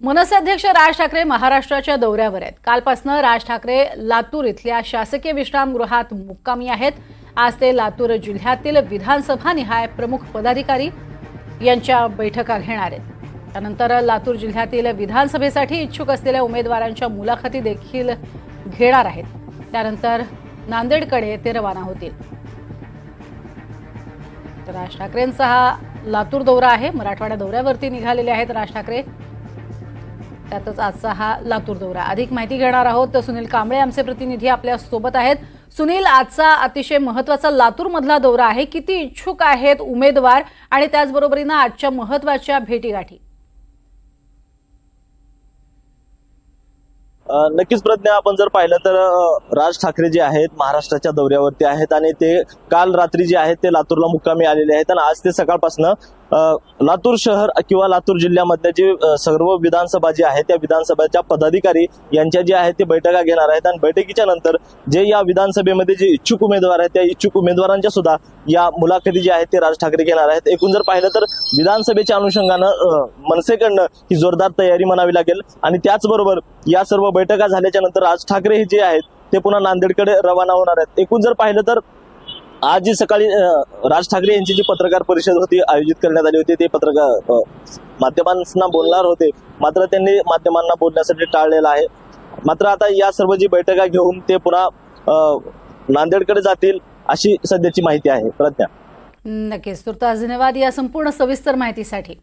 मनसे अध्यक्ष राज ठाकरे महाराष्ट्राच्या दौऱ्यावर आहेत। कालपासून राज ठाकरे लातूर इथल्या शासकीय विश्रामगृहात मुक्कामी आहेत। आज ते लातूर जिल्ह्यातील विधानसभा निहाय प्रमुख पदाधिकारी यांच्या बैठका घेणार आहेत। त्यानंतर लातूर जिल्ह्यातील विधानसभेसाठी इच्छुक असलेल्या उमेदवारांच्या मुलाखती देखील घेणार आहेत। त्यानंतर नांदेडकडे ते रवाना होतील। तर राज ठाकरेंचा हा लातूर दौरा आहे। मराठवाडा दौऱ्यावरती निघालेले आहेत राज ठाकरे। त्यातच आजचा हा लातूर दौरा। अधिक माहिती घेणार आहोत तर सुनील कांबळे आमचे प्रतिनिधी आपल्या सोबत आहेत। सुनील, आजचा अतिशय महत्त्वाचा लातूर मधला दौरा आहे। किती इच्छुक आहेत उमेदवार आणि त्याचबरोबरीने आजच्या महत्त्वाच्या भेटीगाठी? नक्कीच प्रज्ञा, आपण जर पाहिलं तर राज ठाकरे जे आहेत महाराष्ट्राच्या दौऱ्यावरती आहेत आणि ते काल रात्री जे आहेत ते लातूरला मुक्कामी आलेले आहेत आणि आज ते सकाळपासून लातूर शहर किंवा लातूर जिल्ह्यामधल्या जे सर्व विधानसभा जे आहेत त्या विधानसभेच्या पदाधिकारी यांच्या जे आहेत ते बैठका घेणार आहेत आणि बैठकीच्या नंतर जे या विधानसभेमध्ये जे इच्छुक उमेदवार आहेत त्या इच्छुक उमेदवारांच्या सुद्धा या मुलाखती जे आहेत ते राज ठाकरे घेणार आहेत। एकूण जर पाहिलं तर विधानसभेच्या अनुषंगानं मनसेकडनं ही जोरदार तयारी म्हणावी लागेल आणि त्याचबरोबर या सर्व बैठका झाल्याच्या नंतर राज ठाकरे हे जे आहेत ते पुन्हा नांदेडकडे रवाना होणार आहेत। एकूण जर पाहिलं तर आज जी सकाळी राज ठाकरे यांची जी पत्रकार परिषद होती आयोजित करण्यात आली होती ते पत्रकार माध्यमांना बोलणार होते, मात्र त्यांनी माध्यमांना बोलण्यासाठी टाळलेलं आहे। मात्र आता या सर्व जी बैठका घेऊन ते पुन्हा नांदेडकडे जातील अशी सध्याची माहिती आहे। प्रज्ञा, नक्कीच। तुर्तास धन्यवाद या संपूर्ण सविस्तर माहितीसाठी।